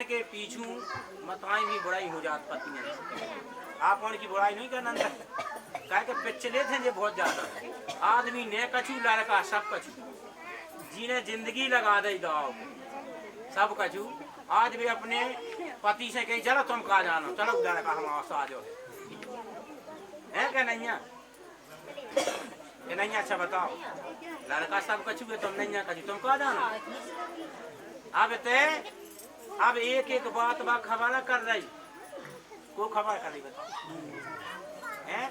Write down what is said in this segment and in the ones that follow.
के पीछू मताई भी बुराई हो जात पतियां आप उनकी बुराई नहीं करना कह के पिछले थे जे बहुत ज्यादा आदमी ने कछु लड़का सब कछु जिन्हें जिंदगी लगा दे गाँव सब कछु आज भी अपने पति से कहीं चलो तुम कहा जानो चलो लड़का हमारा सा जो है क्या नहीं ये नहीं अच्छा बताओ लड़का सब कछु है तुम नहीं कछु तुम कहा जानो अब एक एक बात बा खबर कर रही को खबर कर रही बताओ हैं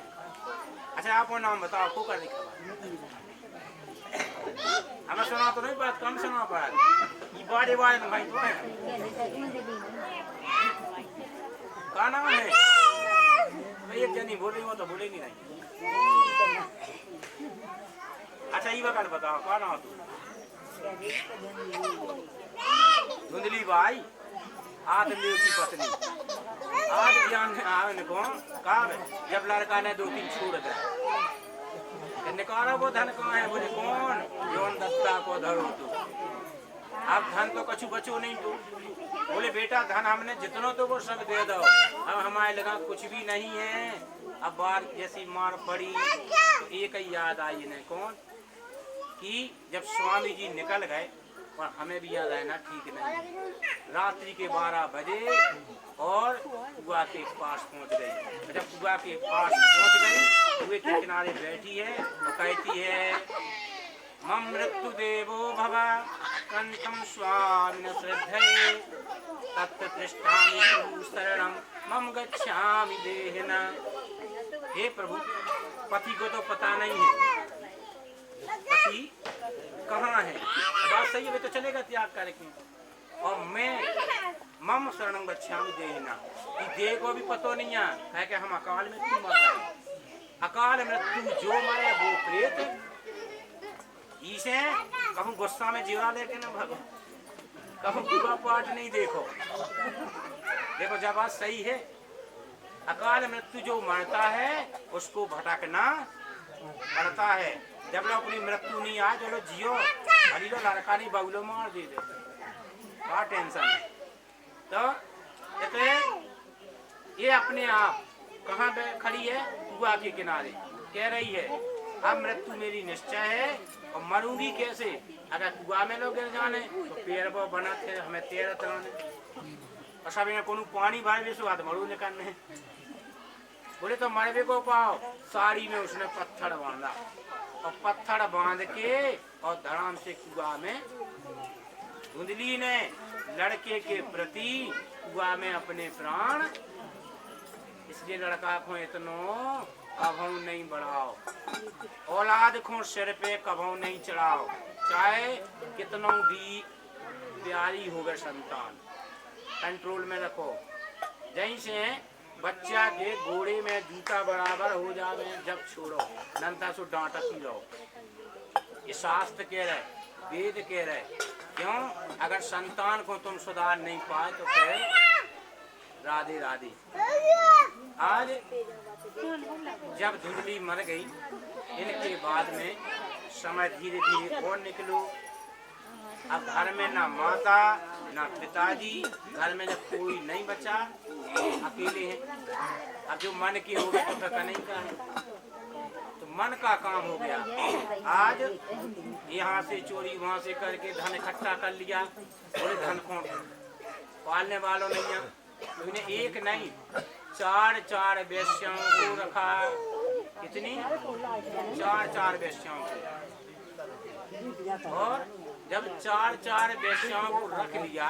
अच्छा आप वो नाम बताओ को कर रही खबर हमें सुना तो नहीं बात कम सुना पड़ा ये बड़े वाले भाई तो है क्या नाम है एक जनी बोलेगी वो तो बोलेगी नहीं अच्छा ये बात बताओ क्या नाम तू धुंधली बाई आदमी की पत्नी आज ज्ञान आने को कहा जब लड़का ने 2-3 छोड़ गए निकाला वो धन कहाँ है बोले कौन जौन दत्ता को धरो तू अब धन तो कछु बचो नहीं तू बोले बेटा धन हमने जितना तो वो सब दे दो अब हमारे लगा कुछ भी नहीं है अब बार जैसी मार पड़ी तो एक ही याद आई इन्हें कौन कि जब स्वामी जी निकल गए और हमें भी याद आया ना ठीक नहीं रात्रि के 12 बजे और कुआ के पास पहुंच गई जब कुआ के पास पहुंच गई कुएं के किनारे बैठी है तो कहती है मम मृत्यु देवो भव कंठम स्वामिन श्रद्धये तत्व पृष्ठामि शरणम मम गच्छामि देहिना हे प्रभु पति को तो पता नहीं है पति कहाँ है बात सही है तो चलेगा त्याग करके और मैं मम शरणं गच्छामि देहिना कि देह को भी पतो नहीं है कि हम अकाल में क्यों मर रहे हैं अकाल मृत्यु जो मरे वो प्रेत इसे कहूँ गुस्सा में जीवा लेके ना भगो कहूँ पूरा पाठ नहीं देखो देखो जब बात सही है अकाल मृत्यु जो मरता है उसको भटकना पड़ता है जब लोग अपनी मृत्यु नहीं आए चलो जियो अली लो लड़का नहीं बगलो मार दे दे क्या टेंशन है तो ये अपने आप कहाँ पे खड़ी है कुआ के किनारे कह रही है अब मृत्यु मेरी निश्चय है और मरूंगी कैसे अगर कुआ में लोग गिर जाने तो पेड़ वो बना थे हमें तेरह तराने और सब यहाँ कोनो पानी भाई भी स्वाद मरू निकलने बोले तो मरवे को पाओ साड़ी में उसने पत्थर बांधा और पत्थर बांध के और धड़ाम से कुआ में धुंधली ने लड़के के प्रति कुआ में अपने प्राण इसलिए लड़का को इतनो कभू नहीं बढ़ाओ औलाद को सिर पे कभू नहीं चढ़ाओ चाहे कितनों भी प्यारी हो गए संतान कंट्रोल में रखो जहीं से बच्चा के घोड़े में जूता बराबर हो जावे जब छोड़ो नंता सो डांटा पी लो ये शास्त्र कह रहे वेद कह रहे क्यों अगर संतान को तुम सुधार नहीं पाए तो कहे राधे राधे आज जब धुंधली मर गई इनके बाद में समय धीरे धीरे और निकलो अब घर में ना माता ना पिताजी घर में जब कोई नहीं बचा अकेले हैं अब जो मन के हो गए तो फिर नहीं का है तो मन का काम हो गया आज यहाँ से चोरी वहाँ से करके धन इकट्ठा कर लिया बोले धन को पालने वालों नहीं है तो इन्हें एक नहीं 4 वेश्याओं को रखा कितनी 4 वेश्याओं को और जब 4 वेश्याओं को रख लिया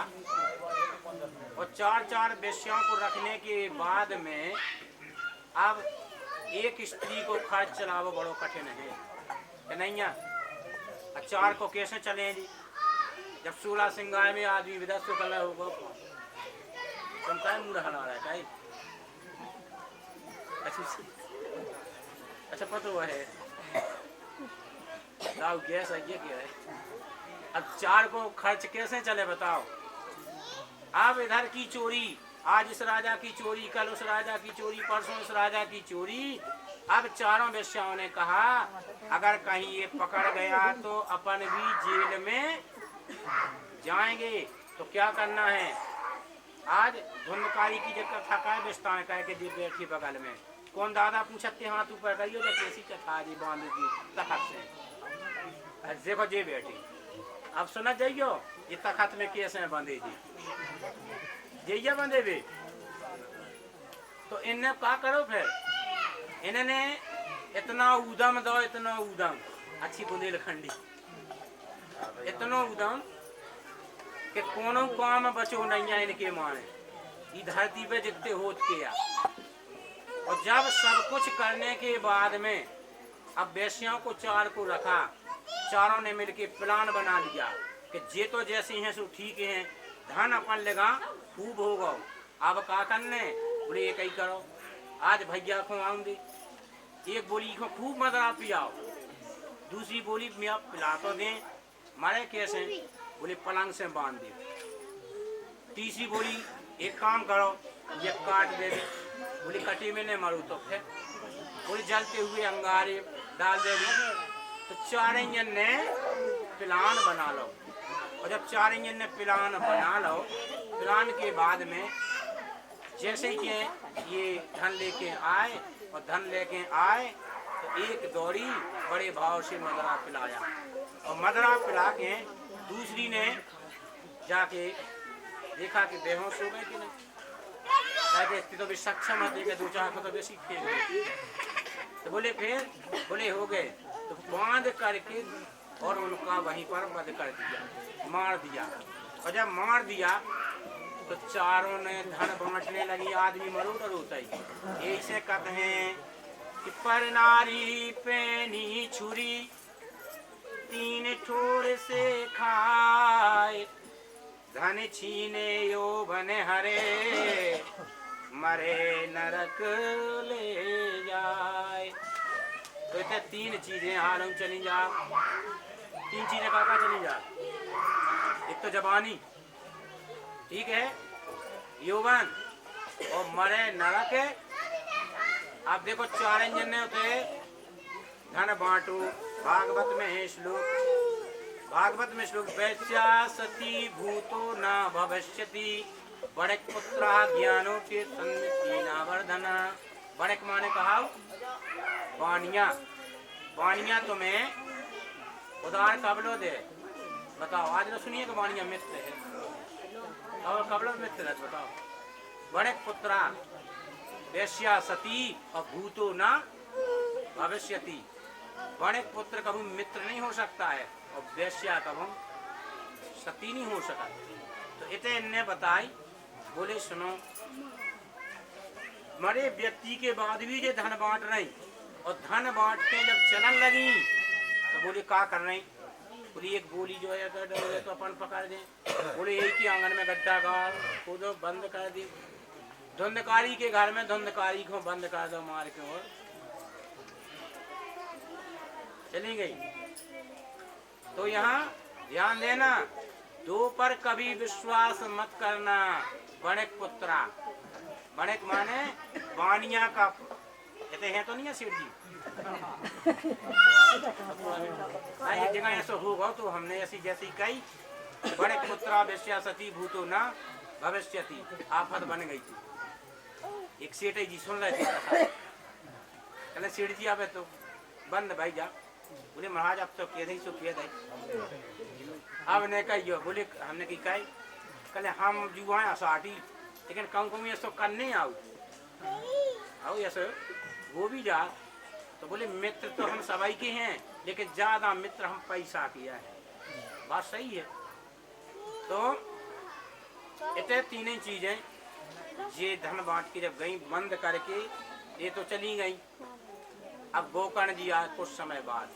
और 4 वेश्याओं को रखने के बाद में अब एक स्त्री को खर्च चलावो बड़ो कठिन है नहीं है 4 को कैसे चले जी जब 16 सिंगार में आदमी विदा से कल होगा तुम क्या मुँह हला रहा है अच्छा पता है दाऊ गैस है ये क्या है अब 4 को खर्च कैसे चले बताओ अब इधर की चोरी आज इस राजा की चोरी कल उस राजा की चोरी परसों उस राजा की चोरी अब 4 वेश्याओं ने कहा अगर कहीं ये पकड़ गया तो अपन भी जेल में जाएंगे तो क्या करना है आज धुंधकारी की जब कथा का विस्तार कह के जी बैठी बगल में कौन दादा पूछते हाथ ऊपर करियो जब कैसी कथा जी बांध दी तखत से देखो जी बैठी अब सुना जाइयो ये तखत में कैसे बंधे जी जइया बंधे भी तो इन्हें क्या करो फिर इन्होंने इतना उदम दो इतना उदम अच्छी बुंदेलखंडी इतना उदम कि कोनो काम बचो नहीं है इनके माने ये धरती पे जितने होत के आ और जब सब कुछ करने के बाद में अब वेश्याओं को चार को रखा चारों ने मिलके प्लान बना लिया कि जे तो जैसे हैं सो ठीक है धन अपन लगा खूब होगा अब का करने बोले एक ही करो आज भैया को आऊंगे एक बोली को खूब मदरा पियाओ दूसरी बोली मैं पिला तो दें मारे कैसे बोले पलंग से बांध दे तीसरी बोली एक काम करो ये काट दे बोली कटी में नहीं मारू तो फिर बोली जलते हुए अंगारे डाल दे तो चार इंजन ने प्लान बना लो और जब चार इंजन ने प्लान बना लो प्लान के बाद में जैसे कि ये धन लेके आए और धन लेके आए तो एक दौड़ी बड़े भाव से मदरा पिलाया और मदरा पिला के दूसरी ने जाके देखा कि बेहोश हो गए कि नहीं कहते तो भी सक्षम है कि दो चार को तो बेसी खेल गए तो बोले फिर बोले हो गए तो बांध करके और उनका वहीं पर वध कर दिया मार दिया और जब मार दिया तो चारों ने धन बांटने लगी आदमी मरोड़ रोता ही ऐसे कहते हैं कि पर नारी पैनी छुरी तीन ठोर से खाए धन छीने यौवन हरे मरे नरक ले जाए तो इतने तीन चीजें हारों चली जा तीन चीजें काका चली जा एक तो जवानी ठीक है यौवन और मरे नरक है आप देखो चार इंजन ने होते धन बांटो भागवत में है श्लोक भागवत में श्लोक वैश्या सती भूतो न भविष्यति बड़क पुत्रा ज्ञानो के वर्धना बड़क माने कहा वाणिया तुम्हें उदार कबलो दे बताओ आज ना सुनिए कि वाणिया मित्र है और कबलो मित्र है बताओ बड़क पुत्रा वैश्या सती और भूतो न भविष्यति बड़क पुत्र कभी मित्र नहीं हो सकता है और वैश्या कभी सती नहीं हो सका तो इतने इनने बताई बोले सुनो मरे व्यक्ति के बाद भी ये धन बांट रही और धन बांट के जब चलन लगी तो बोले क्या कर रही बोली एक बोली जो है अगर तो अपन पकड़ दे बोले एक ही आंगन में गड्ढा गाड़ खोदो बंद कर दी धुंधकारी के घर में धुंधकारी को बंद कर दो मार के और चली गई तो यहाँ ध्यान देना दो पर कभी विश्वास मत करना बड़क पुत्रा बड़क माने वाणिया का कहते हैं तो नहीं है शिव जी एक जगह ऐसा होगा तो हमने ऐसी जैसी कही बड़क पुत्रा वैश्या सती भूतो न भविष्यति आफत बन गई थी एक सेठ जी सुन रहे थे कहले सेठ जी आवे तो बंद भाई जा बोले महाराज अब तो कह दे सो कह दे अब ने कहियो बोले हमने की कही कहले हम जुआ असाटी लेकिन कम कम ऐसा करने आओ ऐसे वो भी जा तो बोले मित्र तो हम सबाई के हैं लेकिन ज्यादा मित्र हम पैसा किया है बात सही है तो इतने तीन चीजें ये धन बांट के जब गई बंद करके ये तो चली गई अब गोकर्ण जी आए कुछ समय बाद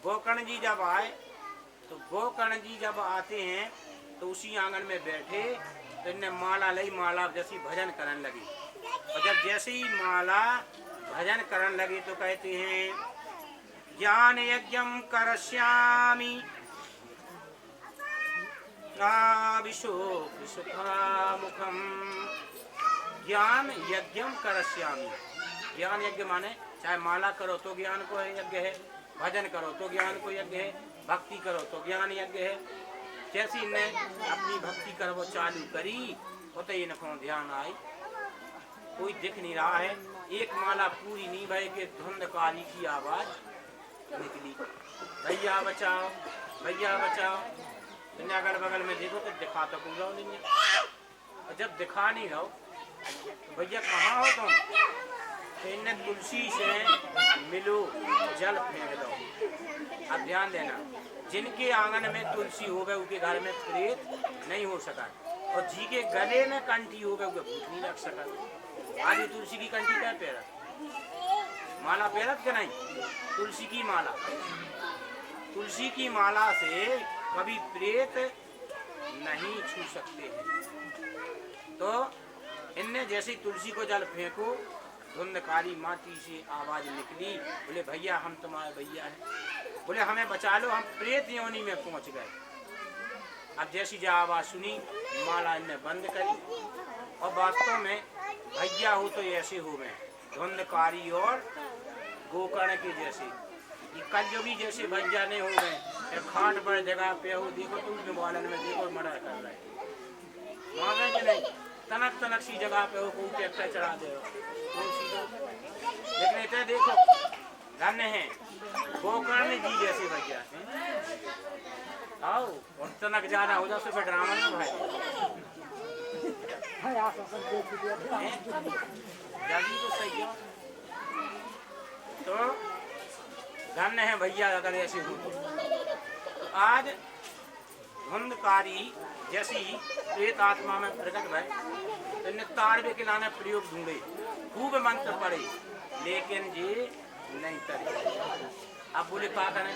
गोकर्ण जी जब आए तो गोकर्ण जी जब आते हैं तो उसी आंगन में बैठे तो इन्हें माला ली माला जैसी भजन करने लगी और जब जैसे ही माला भजन करने लगी तो कहते हैं ज्ञान यज्ञम करश्यामि मुखम ज्ञान यज्ञम करश्यामि ज्ञान यज्ञ माने चाहे माला करो तो ज्ञान को यज्ञ है भजन करो तो ज्ञान को यज्ञ है भक्ति करो तो ज्ञान यज्ञ है जैसी ने अपनी भक्ति कर वो चालू करी होते ही इनको ध्यान आई कोई दिख नहीं रहा है। एक माला पूरी नहीं भय के धुंधकारी की आवाज निकली, भैया बचाओ भैया बचाओ। तुमने अगल बगल में देखो तो दिखा तो पूरा नहीं है, और जब दिखा नहीं रहो तो भैया कहाँ हो तुम? तो इन्हें तुलसी से मिलो जल फेंक दो। अब ध्यान देना, जिनके आंगन में तुलसी हो गए उनके घर में प्रेत नहीं हो सका, और जी के गले में कंठी हो गए उनके भूत नहीं लग सका। आज तुलसी की कंठी क्या पैरत, माला पैरत के नहीं, तुलसी की माला। तुलसी की माला से कभी प्रेत नहीं छू सकते हैं। तो इनने जैसे तुलसी को जल फेंको, धुंधकारी माटी से आवाज निकली, बोले भैया हम तुम्हारे भैया हैं। बोले हमें बचा लो, हम प्रेत योनि में पहुंच गए। अब जैसी जो आवाज सुनी माला इनने बंद करी, और वास्तव में भैया हो तो ऐसे हो गए धुंधकारी और गोकर्ण के जैसे, ये कलयुगी जैसे भैया ने हो गए। खाट पर जगह पे हो, देखो तुम मोबाइल में देखो मर्डर कर रहे वहाँ गए कि नहीं, तनक तनक सी जगह पे हो, कोई ट्रैक्टर चढ़ा दे लेकिन इतना देखो धन्य है गोकर्ण जी जैसे भैया आओ, और तनक जाना हो जाओ फिर ड्रामा नहीं भाई तो सही है। तो धन्य है भैया अगर ऐसे हो तो। आज धुंधकारी जैसी प्रेत आत्मा में प्रकट भय, तो तारवे के लाने प्रयोग ढूंढे, खूब मंत्र पड़े, लेकिन ये नहीं करे। अब बोले क्या करें?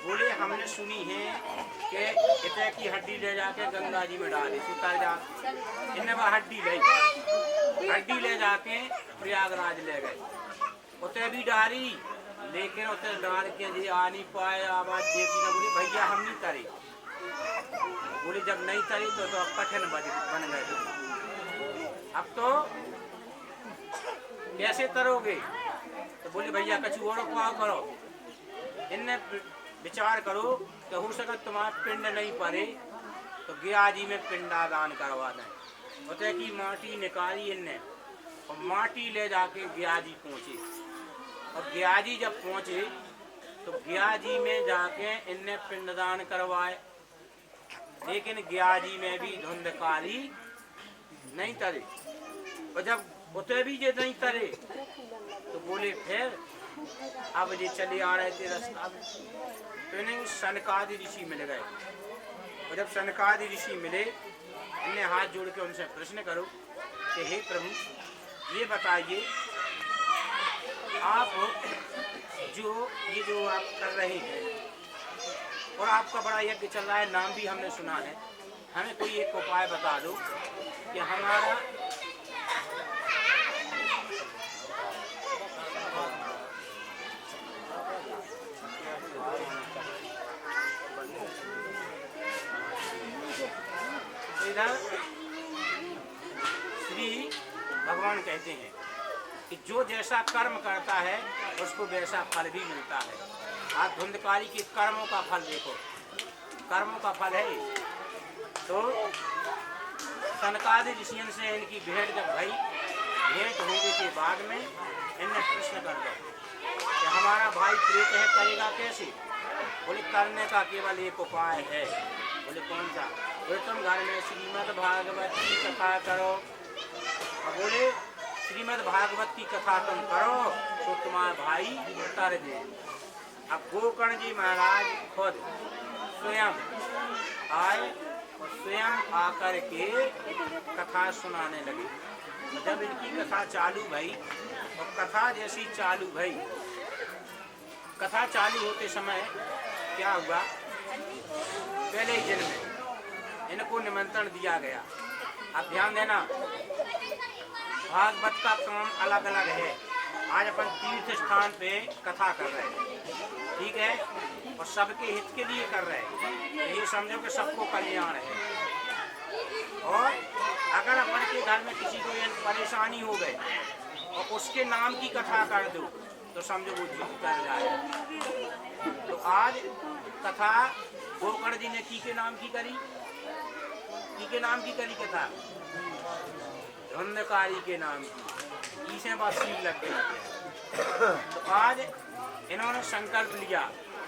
बोले हमने सुनी है कि इतने की हड्डी ले जाके गंगा जी में डाले सुतर जा, इन्हें वह हड्डी ले जाके प्रयागराज ले गए, उतने भी डाली, लेकिन उतने डाल के जी आ नहीं पाए, आवाज देखी ना। बोली भैया हम नहीं करे। बोले जब नहीं करे तो अब कठिन बन गए, अब तो कैसे करोगे? तो बोले भैया कछु और उपाय करो, इनने विचार करो तो हो सके तुम्हारा पिंड नहीं पड़े तो गया जी में पिंडादान करवा दें। होते कि माटी निकाली इनने, और माटी ले जाके गया जी पहुँचे, और गया जी जब पहुँचे तो गया जी में जाके इनने पिंडदान करवाए, लेकिन गया जी में भी धुंधकारी नहीं तरे। और जब उतरे भी जे नहीं तरे तो बोले फिर अब ये चले आ रहे थे रास्ता में, तो इन्हें सनकादि ऋषि मिल गए। और जब सनकादि ऋषि मिले, इन्हें हाथ जोड़ के उनसे प्रश्न करो कि हे प्रभु ये बताइए, आप जो आप कर रहे हैं और आपका बड़ा यज्ञ चल रहा है, नाम भी हमने सुना है, हमें कोई एक उपाय बता दो कि हमारा श्री भगवान कहते हैं कि जो जैसा कर्म करता है उसको वैसा फल भी मिलता है। आप धुंधकारी के कर्मों का फल देखो, कर्मों का फल है। तो सनकादि ऋषियों से इनकी भेंट जब भई, भेंट होने के बाद में इन्हें प्रश्न कर दो कि हमारा भाई प्रेत है, करेगा कैसे? बोले करने का केवल एक उपाय है। बोले कौन सा? बोले तुम घर में श्रीमद् भागवत की कथा करो, और बोले श्रीमद् भागवत की कथा तुम करो तो तुम्हारा भाई उतर दे। अब गोकर्ण जी महाराज खुद स्वयं आए और स्वयं आकर के कथा सुनाने लगे। जब इनकी कथा चालू भई, और कथा जैसी चालू भई, कथा चालू होते समय क्या हुआ, पहले ही दिन में इनको निमंत्रण दिया गया। अब ध्यान देना, भागवत का काम अलग अलग है। आज अपन तीर्थ स्थान पे कथा कर रहे हैं, ठीक है, और सबके हित के लिए कर रहे हैं, ये समझो कि सबको कल्याण है। और अगर अपन के घर में किसी को परेशानी हो गई और उसके नाम की कथा कर दो तो समझो वो जीत कर जाए। तो आज कथा गोकर्ण जी ने की के नाम की करी, के नाम की करी कथा, धुंधकारी के नाम की, इसे बात सील लग गई। तो आज इन्होंने संकल्प लिया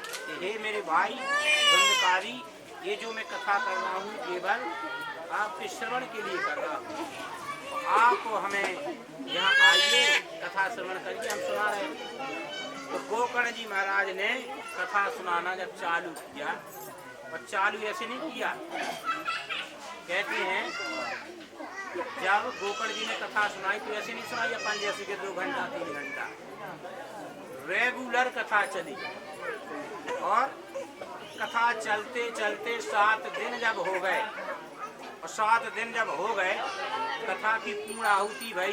कि हे मेरे भाई धुंधकारी, ये जो मैं कथा कर रहा हूँ केवल आपके श्रवण के लिए कर रहा हूँ, आप हमें यहाँ आइए कथा श्रवण करिए, हम सुना रहे हैं। तो गोकर्ण जी महाराज ने कथा सुनाना जब चालू किया, और चालू ऐसे नहीं किया, कहते हैं जब गोकर्ण जी ने कथा सुनाई तो ऐसे नहीं सुनाई अपन जैसे कि 2 घंटा 3 घंटा, रेगुलर कथा चली। और कथा चलते चलते 7 दिन जब हो गए, और 7 दिन जब हो गए कथा की पूर्ण आहुति भई,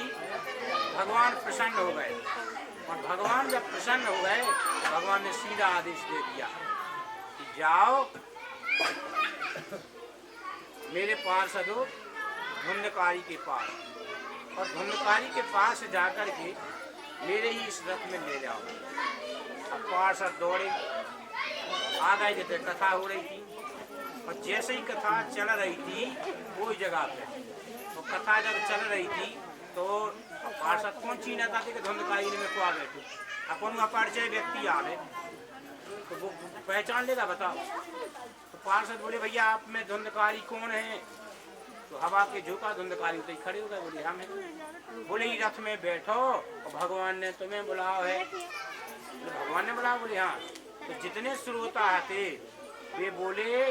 भगवान प्रसन्न हो गए। और भगवान जब प्रसन्न हो गए तो भगवान ने सीधा आदेश दे दिया कि जाओ मेरे पार्षदों धुंधकारी के पास, और धुंधकारी के पास जाकर के मेरे ही इस रथ में ले जाओ। अब पार्षद दौड़े आ गए, जैसे कथा हो रही थी, और जैसे ही कथा चल रही थी वो जगह पे, तो कथा जब चल रही थी तो पार्षद कौन चीना था कि धुंधकारी ने मेरे को आ बैठे, अपन अपरिचय व्यक्ति आ गए तो वो पहचान लेगा, बताओ। तो पार्षद बोले भैया आप में धुंधकारी कौन है? तो हवा के झोंका धुंधकारी उतरे खड़े हो गए, बोले हम हैं। बोले ही रथ में बैठो और भगवान ने तुम्हें बुलाओ है। भगवान ने बुलाओ? बोले हाँ। तो जितने श्रोता थे वे बोले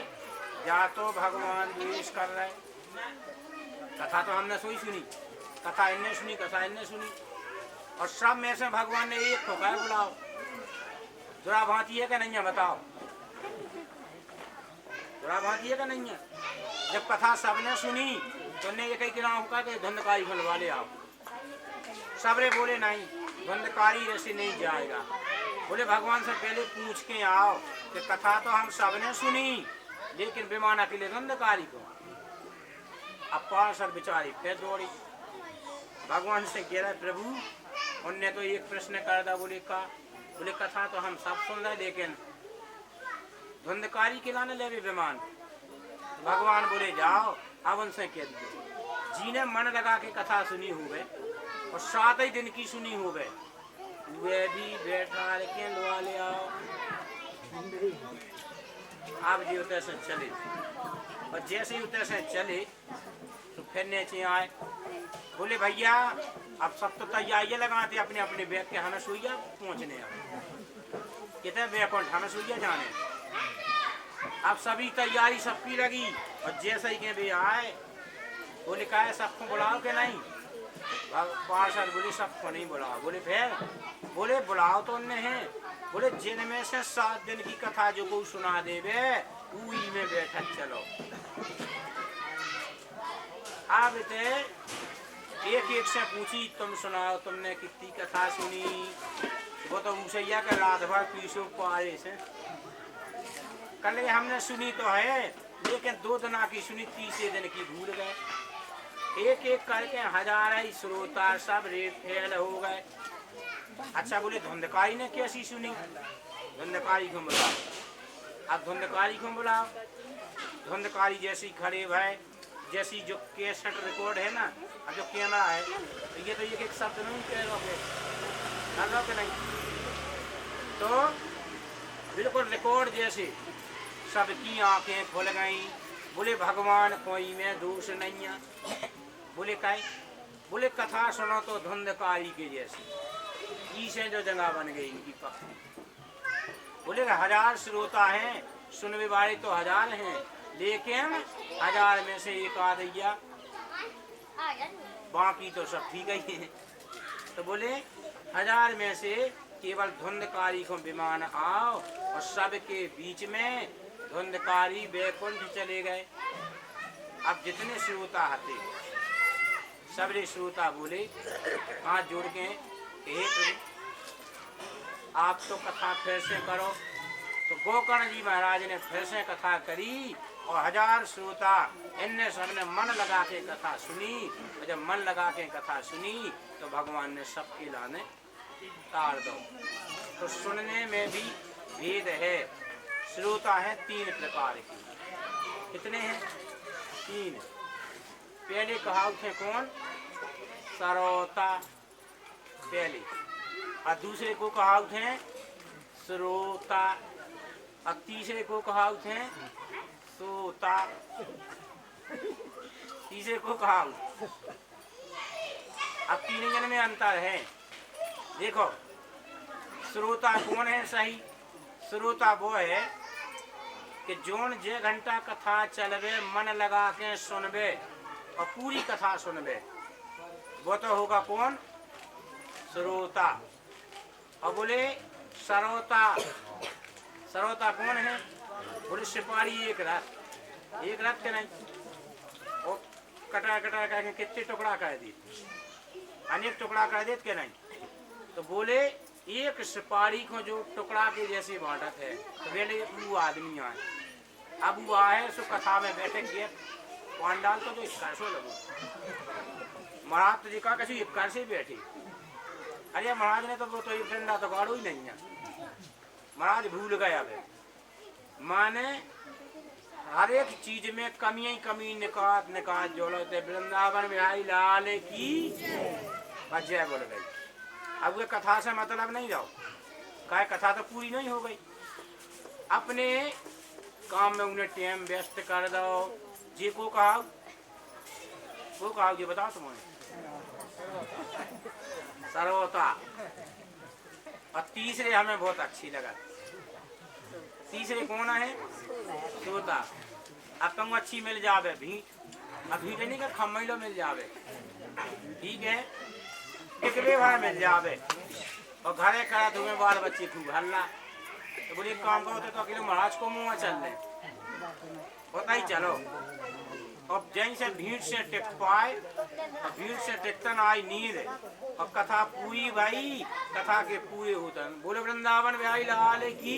या तो भगवान द्वेष कर रहे, कथा तो हमने सुनी, कथा इनने सुनी, कथा इनने सुनी, और सब में से भगवान ने एक ठोका है, बुलाओ। जरा भांति है कि नहीं है, बताओ, जरा भांति है कि नहीं है? जब कथा सबने सुनी तो उन्हें एक ही नाम होगा कि धुंधकारी खुलवा ले आओ। सबरे बोले नहीं, धुंधकारी ऐसे नहीं जाएगा। बोले भगवान से पहले पूछ के आओ कि कथा तो हम सबने सुनी, लेकिन विमान के लिए धुंधकारी को। अब पार्षद बेचारी फिर दौड़ी, भगवान से कह रहा प्रभु उनने तो एक प्रश्न कर दिया। बोले कथा तो हम सब सुन रहे, लेकिन धुंधकारी के लाने ले विमान। भगवान बोले जाओ, अब उनसे कह दिए जिन्हें मन लगा के कथा सुनी हो गए और 7 ही दिन की सुनी हो गए, वे भी बैठा के लुआ ले आओ। आप जी उतर से चले, और जैसे ही उतर से चले तो फिर नीचे आए। बोले भैया अब सब तो तैयारी लगाते अपने अपने बैग के, हमें सुइया पहुँचने कितने बैकुंठ हमें सुइया जाने। अब सभी तैयारी सबकी लगी, और जैसे ही के भी आए बोले कहा सबको बुलाओ के नहीं? पार्षद बोले सबको नहीं बुलाओ। बोले फिर? बोले बुलाओ तो उनने हैं। बोले जिनमें से 7 दिन की कथा जो कोई सुना देवे उही में बैठक चलो। अब एक एक से पूछी तुम सुनाओ, तुमने कितनी कथा सुनी? वो तो मुसैया के रात भर पीछे पाए से कल हमने सुनी तो है, लेकिन 2 दिन की सुनी, 30 दिन की भूल गए। एक एक करके 1000 ही श्रोता सब रेत फेल हो गए। अच्छा बोले धुंधकारी ने कैसी सुनी? धुंधकारी को बुलाओ। अब धुंधकारी को बुलाओ। धुंधकारी जैसी खड़े भय, जैसी जो कैसेट रिकॉर्ड है ना, जो कैमरा है, तो ये तो एक शब्द नहीं कह रहे के नहीं, तो बिल्कुल रिकॉर्ड जैसे सबकी आंखें खुल गई। बोले भगवान कोई में दोष नहीं है। बोले काहे? बोले कथा सुनो तो धुंधकारी के जैसी, इसे जो जगह बन गई इनकी पक्ष। बोले 1000 श्रोता हैं, सुनने वाले तो 1000 हैं, लेकिन 1000 में से एक आधिया, बाकी तो सब ठीक ही है। तो बोले 1000 में से केवल धुंधकारी को विमान आओ, और सबके बीच में धुंधकारी बैकुंठ चले गए। अब जितने श्रोता आते सबरे श्रोता बोले हाथ जोड़ के हे प्रभु आप तो कथा फिर से करो। तो गोकर्ण जी महाराज ने फिर से कथा करी, और 1000 श्रोता इनने सबने मन लगा के कथा सुनी। और जब मन लगा के कथा सुनी तो भगवान ने सबके लाने तार दो। तो सुनने में भी भेद है। श्रोता है 3 प्रकार के। कितने हैं? तीन। पहले कहावत है कौन? सरौता पहले, और दूसरे को कहावत है श्रोता, और तीसरे को कहावत है सोता। तीसरे को कहावत। अब तीन जन में अंतर है। देखो श्रोता कौन है? सही श्रोता वो है कि जोन जे घंटा कथा चलवे मन लगा के सुनबे और पूरी कथा सुनबे, वो तो होगा कौन? श्रोता। और बोले सरोता, सरोता कौन है? बोले सिपाही एक रथ के नहीं, और कटा कटा करके कितने टुकड़ा कर दी, अनेक टुकड़ा कर देते के नहीं। तो बोले एक सिपाही को जो टुकड़ा के जैसे बांटत है, तो बोले वो आदमी आए। अब वो आए सो कथा में बैठे गए पांडाल को, तो इक्का सो लगो महाराज तुझे कहा कैसे इक्का से बैठे। अरे महाराज ने तो वो तो एक डंडा तो गाड़ो ही नहीं है, महाराज भूल गया वे। माने हर एक चीज में कमी ही कमी निकात निकात जोड़ते। वृंदावन बिहारी लाल की जय बोल गई। अब वे कथा से मतलब नहीं जाओ, काय कथा तो पूरी नहीं हो गई। अपने काम में उन्हें टाइम व्यस्त कर दो। जी को कहा, वो कहा जी बताओ तुम्हें सर्वोता। और तीसरे हमें बहुत अच्छी लगा। तीसरे कौन है? श्रोता। अब तुम अच्छी मिल जावे भीट, अब भीट नहीं का खम्मैलो मिल जावे, ठीक है, टिकले भाई मिल जावे, और घरे करा तुम्हें बाल बच्चे खूब हल्ला। तो बोले काम करो तो अकेले महाराज को मुँह चल ले होता ही चलो। अब जैन से भीड़ से टिक पाए, भीड़ से टिकतन आई नींद, और कथा पूरी भाई, कथा के पूरे होतन। बोले वृंदावन बिहारी लाल की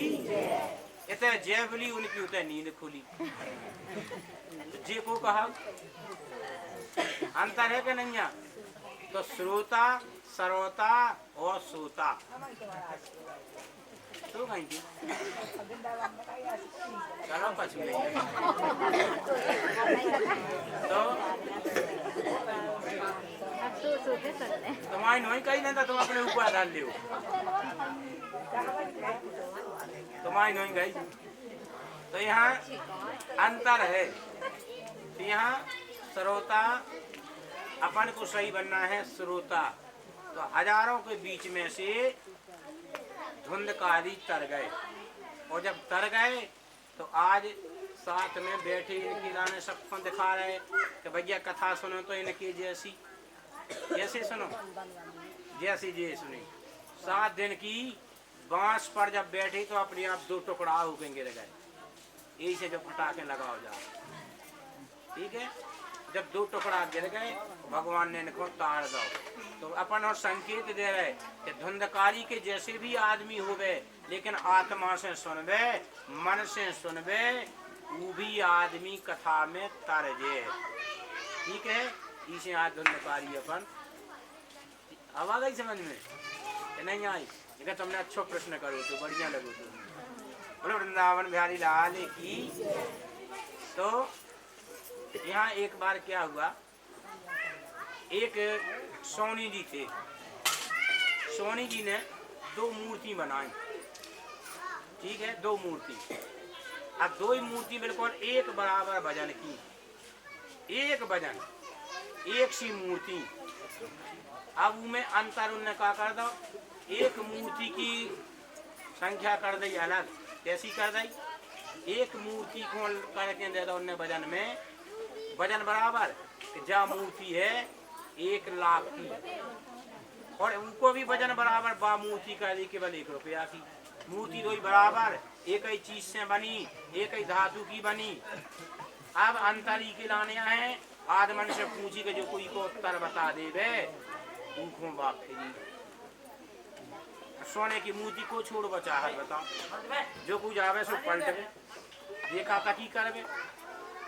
इतने जय बोली, उनकी उतने नींद खुली। तो जे को कहा अंतर है कि नहीं है? तो श्रोता, सरोता और सोता। तो कहीं थी चलो पछ में तो तुम्हारी नहीं कही नहीं था, तुम अपने ऊपर डाल लियो, तुम्हारी नहीं गई। तो यहाँ अंतर है। तो यहाँ श्रोता अपन को सही बनना है श्रोता। तो हजारों के बीच में से धुंधकारी तर गए, और जब तर गए तो आज साथ में बैठे इनकी लाने सबको दिखा रहे कि भैया कथा सुनो तो इनकी जैसी जैसे सुनो, जैसी जे सुनी। 7 दिन की बांस पर जब बैठे तो अपने आप 2 टुकड़ा होके गिर गए। यही से जब पटाखे लगाओ जाओ, ठीक है। जब 2 टुकड़ा गिर गए भगवान ने इनको तार दो। तो अपन और संकेत दे रहे कि धुंधकारी के जैसे भी आदमी होवे, लेकिन आत्मा से सुनबे, मन से सुनबे, वो भी आदमी कथा में तर जे, ठीक है। इसे आज धुंधकारी अपन अब आ गई समझ में कि नहीं आई? लेकिन तुमने अच्छा प्रश्न करो तो बढ़िया लगो। तो वृंदावन बिहारी लाल की। तो यहाँ एक बार क्या हुआ, एक सोनी जी थे, सोनी जी ने 2 मूर्ति बनाई, ठीक है, 2 मूर्ति। अब 2 ही मूर्ति बिल्कुल एक बराबर वजन की, एक वजन, एक सी मूर्ति। अब उनमें अंतर उनने क्या कर दो, एक मूर्ति की संख्या कर दी अलग, कैसी कर दी, एक मूर्ति को करके दे दो उनने वजन में, वजन बराबर। जा मूर्ति है 1 लाख की, और उनको भी वजन बराबर बा मूर्ति का दी केवल 1 रुपया की। मूर्ति 2 बराबर, एक ही चीज से बनी, एक ही धातु की बनी। अब अंतर ही के लाने हैं। आदमन से पूछी के जो कोई को उत्तर बता देवे उनको बाप फिरी। सोने की मूर्ति को छोड़ बचा है, बताओ, जो कुछ आवे सो पलटवे, देखा तक ही करवे,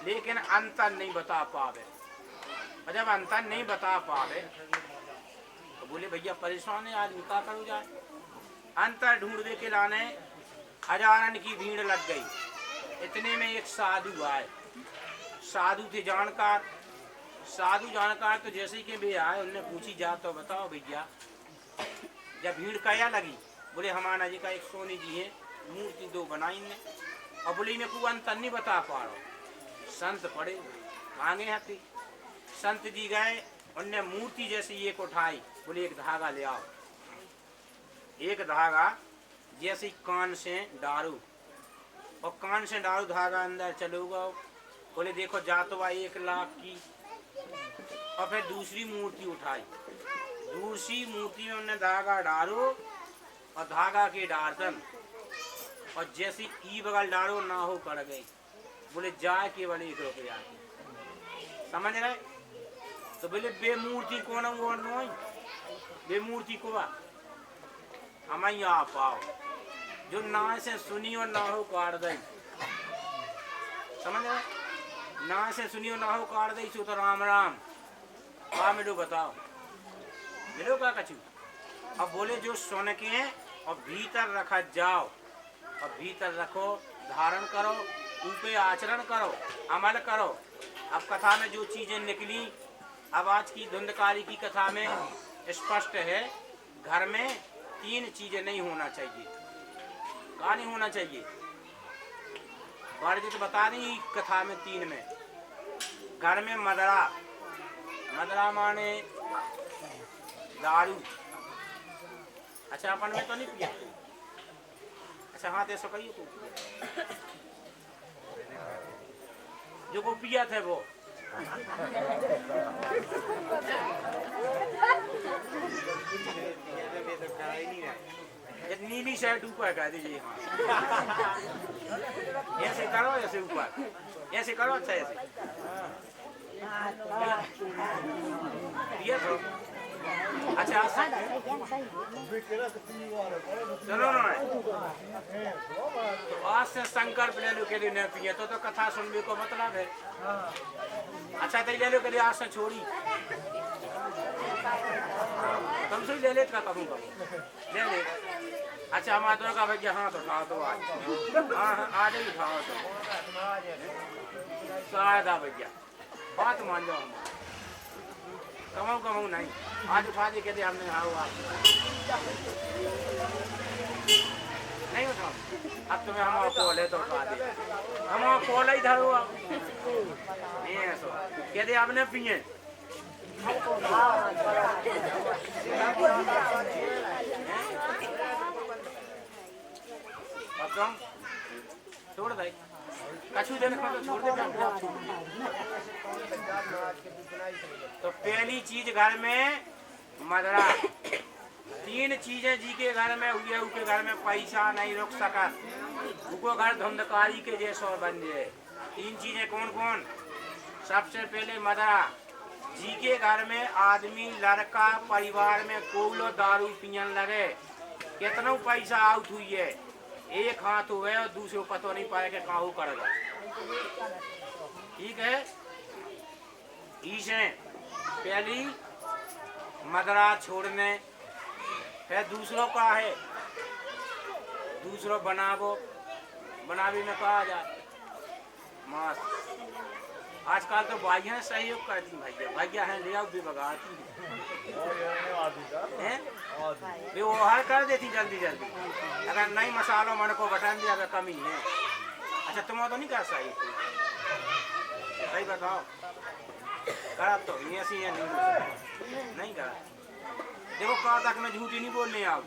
लेकिन अंतर नहीं बता पावे। और जब अंतर नहीं बता पावे तो बोले भैया परेशान है आदमी, क्या करो जाए। अंतर ढूंढने के लाने हजारन की भीड़ लग गई। इतने में एक साधु आए, साधु थे जानकार, साधु जानकार तो जैसे ही के वे आए उनने पूछी जा तो बताओ भैया जब भीड़ क्या लगी, बोले हमारा जी का एक सोनी जी है मूर्ति दो बनाई ने, और बोले इन्हें को अंतर नहीं बता पा रहा। संत पड़े मांगे हाथी, संत जी गए उनने मूर्ति जैसी एक उठाई, बोले एक धागा ले आओ, एक धागा जैसे कान से डारू, और कान से डारू धागा अंदर चलूगा, बोले देखो जा तो 1 लाख की। और फिर दूसरी मूर्ति उठाई, दूसरी मूर्ति में उन्होंने धागा डालो और धागा के डारतन, और जैसे ई बगल डालो ना हो कर गई, बोले जाए केवल 1 रुपया की। समझ रहे? तो बोले बे मूर्ति कौन वो नोई, बे मूर्ति को हम आ पाओ जो ना से सुनी और ना हो काट दई। समझ रहे? ना से सुनियो ना हो काट दई सो तो राम राम का मिलो बताओ, मिलो का कछु। अब बोले जो सुन के और भीतर रखा जाओ, और भीतर रखो, धारण करो, ऊपे आचरण करो, अमल करो। अब कथा में जो चीजें निकली, अब आज की धुंधकारी की कथा में स्पष्ट है, घर में 3 चीजें नहीं होना चाहिए। कहा नहीं होना चाहिए? बारजी तो बता रही कथा में 3 में। घर में मदरा, मदरा माने दारू। अच्छा अपन में तो नहीं पिया? अच्छा हाँ तो कहिए को जो को पिया थे वो नीली शर्ट ऊपर कह दीजिए। हाँ ऐसे करो, ऐसे ऊपर ऐसे करो। अच्छा ऐसे पिया तो अच्छा सुनो ना, तो आज से संकल्प ले लो के लिए नहीं पिए तो कथा सुनने को मतलब है। अच्छा तो ले लो के लिए आज से छोड़ी, तुम से ले लेट का करूँ ले ले। अच्छा हम आते का भैया हाथ उठाओ तो आज, हाँ हाँ आज ही उठाओ तो शायद भैया बात मान जाओ, कमाऊ कमाऊ नहीं आज उठा दे कहते हमने हाँ हुआ नहीं उठाओ। अब तुम्हें हम कॉल है तो उठा दे, हम कॉल ही धरो कहते आपने पिए छोड़ दे कछु देने को तो छोड़ दे। तो पहली चीज घर में मदरा, 3 चीजें जी के घर में हुई है, उनके घर में पैसा नहीं रुक सका, उनको घर धुंधकारी के जैसा बन जाए। 3 चीजें कौन कौन? सबसे पहले मदरा, जी के घर में आदमी लड़का परिवार में कोलो दारू पियन लगे, कितना पैसा आउट हुई है, एक हाथ हुए और दूसरे पता नहीं पाए कि काहू करेगा। ठीक है, इसे पहली मदरा छोड़ने, फिर दूसरों का है, दूसरों बनावो, बनावी में कहा जाए मास। आजकल तो भाइयाँ सहयोग करती भैया, भैया हैं ले आओ भी बगाती हैं, वे वो हर कर देती जल्दी जल्दी। अगर नहीं मसालों मन को बटन दिया अगर कमी है। अच्छा तुम तो नहीं कर सही, सही बताओ करा तो नहीं ऐसी है नहीं करा। देखो कहा तक मैं झूठी नहीं बोलने आप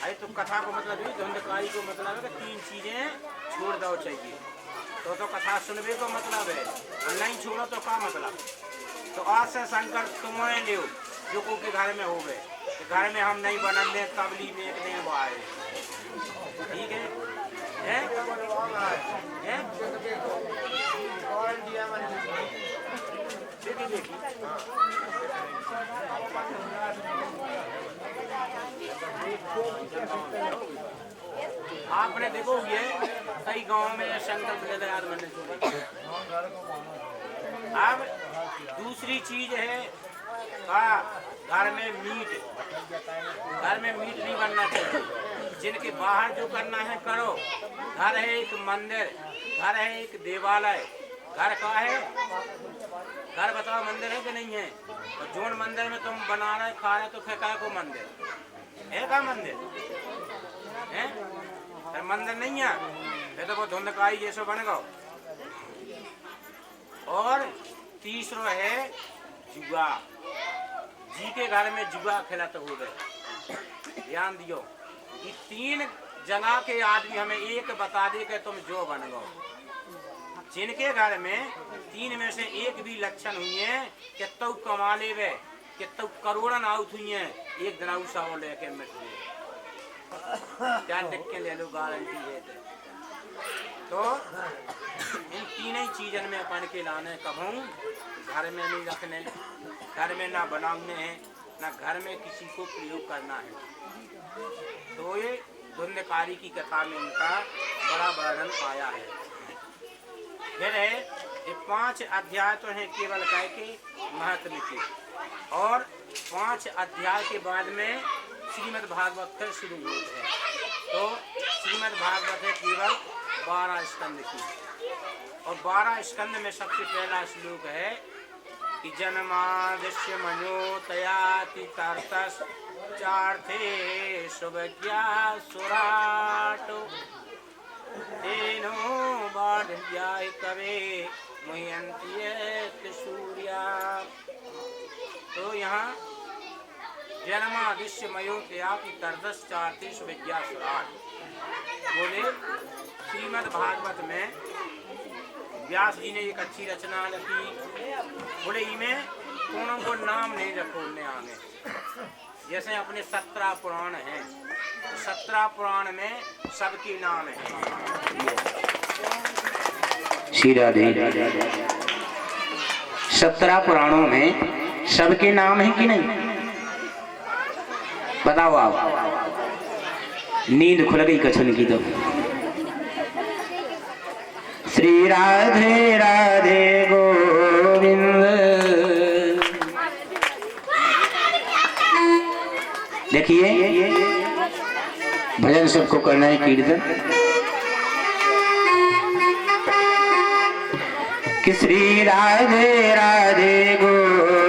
अरे तो कथा को मतलब है, धुंधकारी को मतलब है कि 3 चीजें छोड़ दो चाहिए तो कथा सुनने को मतलब है, और नहीं छोड़ो तो क्या मतलब। तो आज से संकल्प तुम्हें ले जो को के घर में हो गए, घर में हम नहीं बनन दे तबली में एक दिन आए। ठीक है, आपने देखो ये कई गांव में संकल्प लेते यार मैंने छोड़ा। अब दूसरी चीज है घर में मीट, घर में मीट नहीं बनना चाहिए। जिनके बाहर जो करना है करो। घर है एक मंदिर, घर है एक देवालय। घर का है, घर बताओ मंदिर है कि नहीं है? और जोन मंदिर में तुम बना रहे खा रहे तो फिर क्या को मंदिर है? का मंदिर है? फिर मंदिर नहीं है, फिर तो वो धुंधकाई जैसे बन गो। और तीसरो है जुआ। जी के घर में जुआ खेलत हो गए। ध्यान दियो, ये 3 जगह के आदमी हमें एक बता दे कि तुम जो बन गो। जिनके घर में 3 में से एक भी लक्षण हुई है कि तू कमा ले वे, कि तू करोड़न आउट हुई है, एक दिन उसा वो लेके मिट गए। क्या लिख के ले लो, गारंटी है। तो इन 3 ही चीजन में अपन के लाने कभू घर में नहीं रखने, घर में ना बनाने हैं, ना घर में किसी को प्रयोग करना है। तो ये धुंधकारी की कथा में इनका बड़ा वर्णन आया है। फिर है ये 5 अध्याय तो हैं केवल कह के महत्व के, और 5 अध्याय के बाद में श्रीमद् भागवत फिर शुरू होते हैं। तो श्रीमद् भागवत है केवल 12 स्कंद की, और 12 स्कंद में सबसे पहला श्लोक है कि जन्मादिश्य मनोतयाति तर्तस चार्थे सुभज्ञा सुराटो तेनो बाढ़ कवे मुह्यन्ति सूर्या। तो यहाँ जन्मादिश्य मयोतयाति तर्तस चार्थे सुभज्ञा सुराट बोले। श्रीमद् भागवत में व्यास जी ने एक अच्छी रचना लिखी। बोले इनमें कोनों को नाम नहीं रखो उन्हें आगे। जैसे अपने 17 पुराण हैं, तो 17 पुराण में सबके नाम हैं। श्री राधे। 17 पुराणों में सबके नाम हैं कि नहीं? बताओ आप। नींद खुल गई कछुन की। तो श्री राधे राधे गोविंद। देखिए भजन सबको करना है, कीर्तन। कि श्री राधे राधे गोविंद